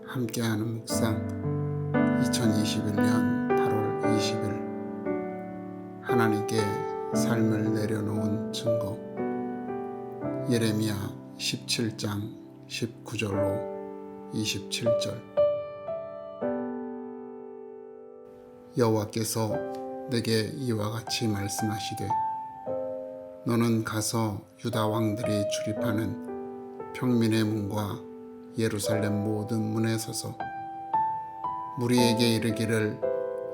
함께하는 묵상 2021년 8월 20일 하나님께 삶을 내려놓은 증거 예레미야 17장 19절로 27절 여호와께서 내게 이와 같이 말씀하시되 너는 가서 유다 왕들이 출입하는 평민의 문과 예루살렘 모든 문에 서서 무리에게 이르기를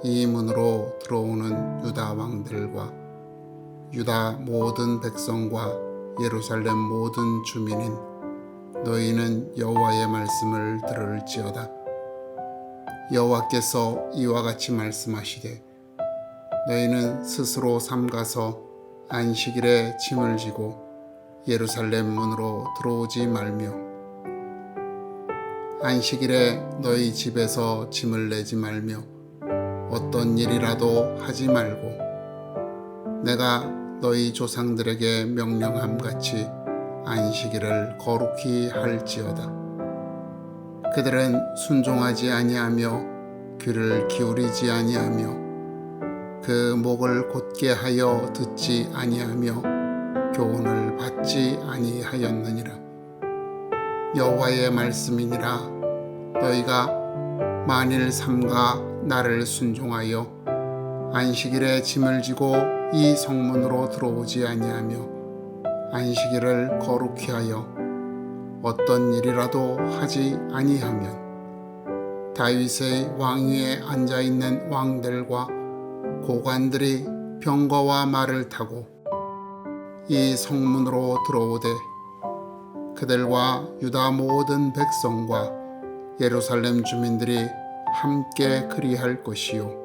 이 문으로 들어오는 유다 왕들과 유다 모든 백성과 예루살렘 모든 주민인 너희는 여호와의 말씀을 들을지어다. 여호와께서 이와 같이 말씀하시되 너희는 스스로 삼가서 안식일에 짐을 지고 예루살렘 문으로 들어오지 말며 안식일에 너희 집에서 짐을 내지 말며 어떤 일이라도 하지 말고 내가 너희 조상들에게 명령함 같이 안식일을 거룩히 할지어다. 그들은 순종하지 아니하며 귀를 기울이지 아니하며 그 목을 곧게 하여 듣지 아니하며 교훈을 받지 아니하였느니라. 여호와의 말씀이니라. 너희가 만일 삼가 나를 순종하여 안식일에 짐을 지고 이 성문으로 들어오지 아니하며 안식일을 거룩히 하여 어떤 일이라도 하지 아니하면 다윗의 왕위에 앉아있는 왕들과 고관들이 병거와 말을 타고 이 성문으로 들어오되 그들과 유다 모든 백성과 예루살렘 주민들이 함께 그리할 것이요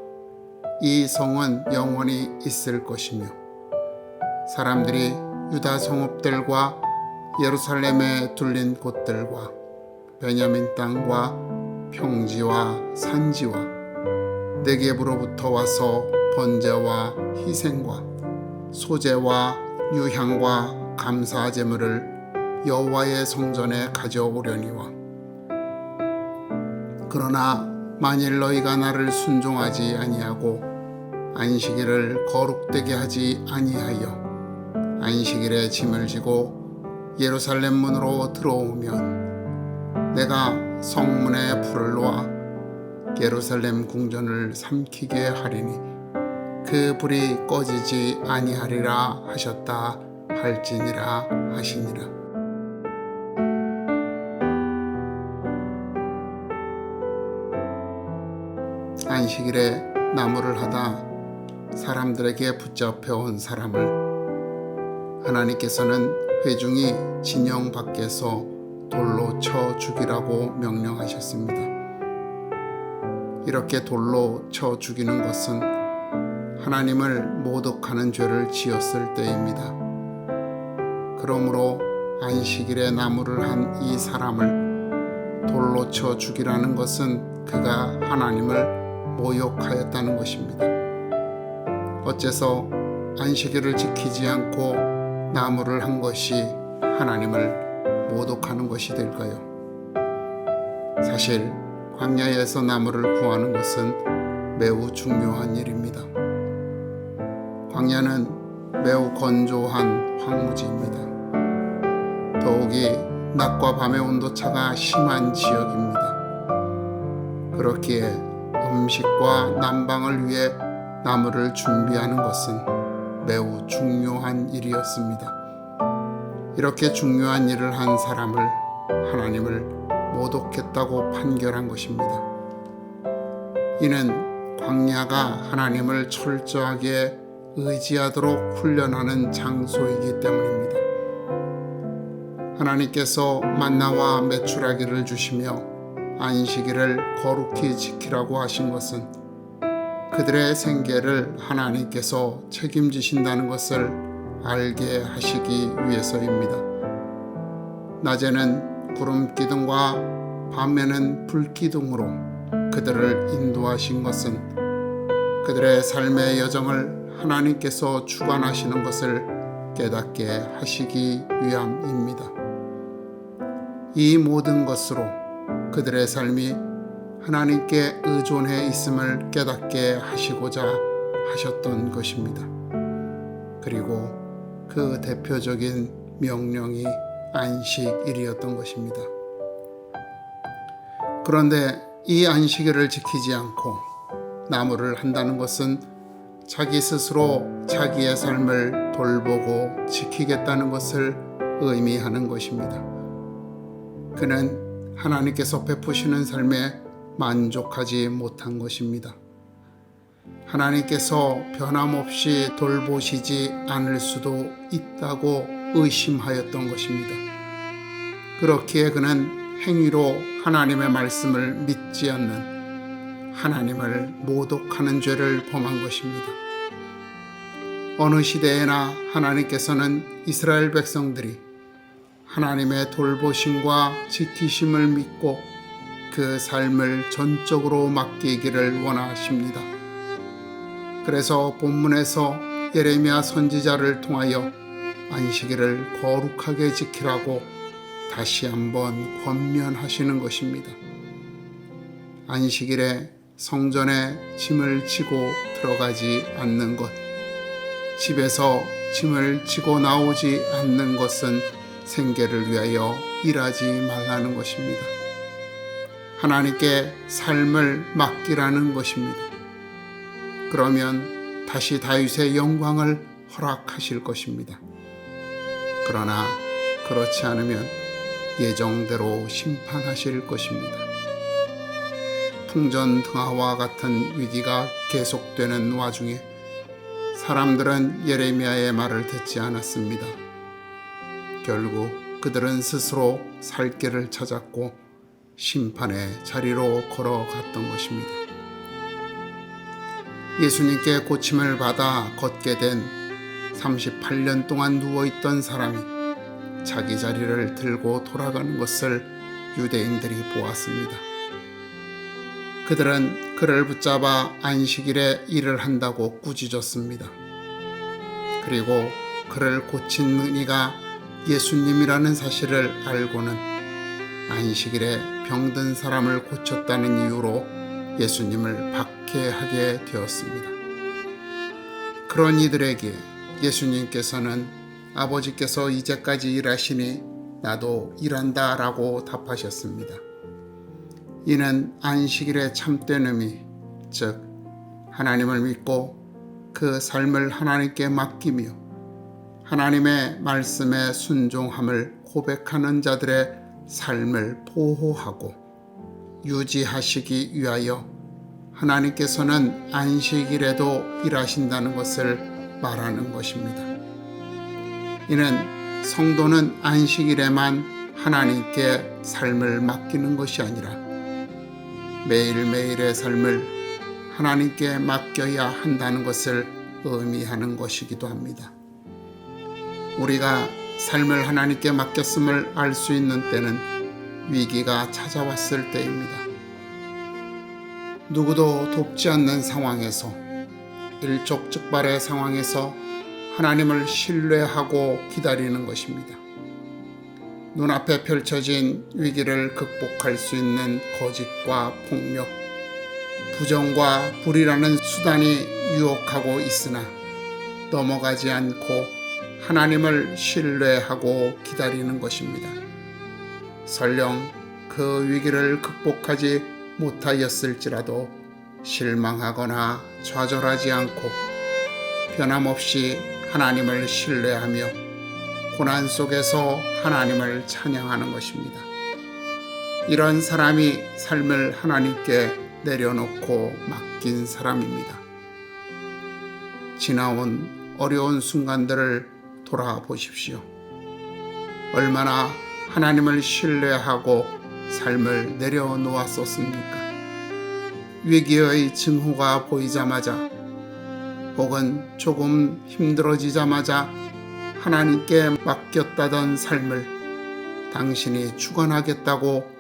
이 성은 영원히 있을 것이며 사람들이 유다 성읍들과 예루살렘에 둘린 곳들과 베냐민 땅과 평지와 산지와 네겝으로부터 와서 번제와 희생과 소제와 유향과 감사 제물을 여호와의 성전에 가져오려니와 그러나 만일 너희가 나를 순종하지 아니하고 안식일을 거룩되게 하지 아니하여 안식일에 짐을 지고 예루살렘 문으로 들어오면 내가 성문에 불을 놓아 예루살렘 궁전을 삼키게 하리니 그 불이 꺼지지 아니하리라 하셨다 할지니라 하시니라. 안식일에 나무를 하다 사람들에게 붙잡혀온 사람을 하나님께서는 회중이 진영 밖에서 돌로 쳐 죽이라고 명령하셨습니다. 이렇게 돌로 쳐 죽이는 것은 하나님을 모독하는 죄를 지었을 때입니다. 그러므로 안식일에 나무를 한 이 사람을 돌로 쳐 죽이라는 것은 그가 하나님을 모욕하였다는 것입니다. 어째서 안식일을 지키지 않고 나무를 한 것이 하나님을 모독하는 것이 될까요? 사실 광야에서 나무를 구하는 것은 매우 중요한 일입니다. 광야는 매우 건조한 황무지입니다. 더욱이 낮과 밤의 온도차가 심한 지역입니다. 그렇기에 음식과 난방을 위해 나무를 준비하는 것은 매우 중요한 일이었습니다. 이렇게 중요한 일을 한 사람을 하나님을 모독했다고 판결한 것입니다. 이는 광야가 하나님을 철저하게 의지하도록 훈련하는 장소이기 때문입니다. 하나님께서 만나와 메추라기를 주시며 안식일을 거룩히 지키라고 하신 것은 그들의 생계를 하나님께서 책임지신다는 것을 알게 하시기 위해서입니다. 낮에는 구름 기둥과 밤에는 불 기둥으로 그들을 인도하신 것은 그들의 삶의 여정을 하나님께서 주관하시는 것을 깨닫게 하시기 위함입니다. 이 모든 것으로 그들의 삶이 하나님께 의존해 있음을 깨닫게 하시고자 하셨던 것입니다. 그리고 그 대표적인 명령이 안식일이었던 것입니다. 그런데 이 안식일을 지키지 않고 나무를 한다는 것은 자기 스스로 자기의 삶을 돌보고 지키겠다는 것을 의미하는 것입니다. 그는 하나님께서 베푸시는 삶에 만족하지 못한 것입니다. 하나님께서 변함없이 돌보시지 않을 수도 있다고 의심하였던 것입니다. 그렇기에 그는 행위로 하나님의 말씀을 믿지 않는 하나님을 모독하는 죄를 범한 것입니다. 어느 시대에나 하나님께서는 이스라엘 백성들이 하나님의 돌보심과 지키심을 믿고 그 삶을 전적으로 맡기기를 원하십니다. 그래서 본문에서 예레미야 선지자를 통하여 안식일을 거룩하게 지키라고 다시 한번 권면하시는 것입니다. 안식일에 성전에 짐을 지고 들어가지 않는 것, 집에서 짐을 지고 나오지 않는 것은 생계를 위하여 일하지 말라는 것입니다. 하나님께 삶을 맡기라는 것입니다. 그러면 다시 다윗의 영광을 허락하실 것입니다. 그러나 그렇지 않으면 예정대로 심판하실 것입니다. 풍전등화와 같은 위기가 계속되는 와중에 사람들은 예레미야의 말을 듣지 않았습니다. 결국 그들은 스스로 살 길을 찾았고 심판의 자리로 걸어갔던 것입니다. 예수님께 고침을 받아 걷게 된 38년 동안 누워있던 사람이 자기 자리를 들고 돌아가는 것을 유대인들이 보았습니다. 그들은 그를 붙잡아 안식일에 일을 한다고 꾸짖었습니다. 그리고 그를 고친 이가 예수님이라는 사실을 알고는 안식일에 병든 사람을 고쳤다는 이유로 예수님을 박해하게 되었습니다. 그런 이들에게 예수님께서는 아버지께서 이제까지 일하시니 나도 일한다 라고 답하셨습니다. 이는 안식일의 참된 의미, 즉 하나님을 믿고 그 삶을 하나님께 맡기며 하나님의 말씀에 순종함을 고백하는 자들의 삶을 보호하고 유지하시기 위하여 하나님께서는 안식일에도 일하신다는 것을 말하는 것입니다. 이는 성도는 안식일에만 하나님께 삶을 맡기는 것이 아니라 매일매일의 삶을 하나님께 맡겨야 한다는 것을 의미하는 것이기도 합니다. 우리가 삶을 하나님께 맡겼음을 알 수 있는 때는 위기가 찾아왔을 때입니다. 누구도 돕지 않는 상황에서, 일촉즉발의 상황에서 하나님을 신뢰하고 기다리는 것입니다. 눈앞에 펼쳐진 위기를 극복할 수 있는 거짓과 폭력, 부정과 불이라는 수단이 유혹하고 있으나 넘어가지 않고 하나님을 신뢰하고 기다리는 것입니다. 설령 그 위기를 극복하지 못하였을지라도 실망하거나 좌절하지 않고 변함없이 하나님을 신뢰하며 고난 속에서 하나님을 찬양하는 것입니다. 이런 사람이 삶을 하나님께 내려놓고 맡긴 사람입니다. 지나온 어려운 순간들을 돌아보십시오. 얼마나 하나님을 신뢰하고 삶을 내려놓았었습니까? 위기의 징후가 보이자마자 혹은 조금 힘들어지자마자 하나님께 맡겼다던 삶을 당신이 주관하겠다고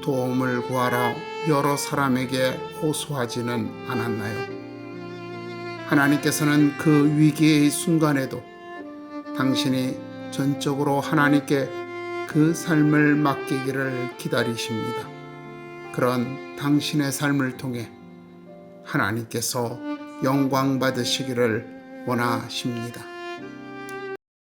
도움을 구하러 여러 사람에게 호소하지는 않았나요? 하나님께서는 그 위기의 순간에도 당신이 전적으로 하나님께 그 삶을 맡기기를 기다리십니다. 그런 당신의 삶을 통해 하나님께서 영광 받으시기를 원하십니다.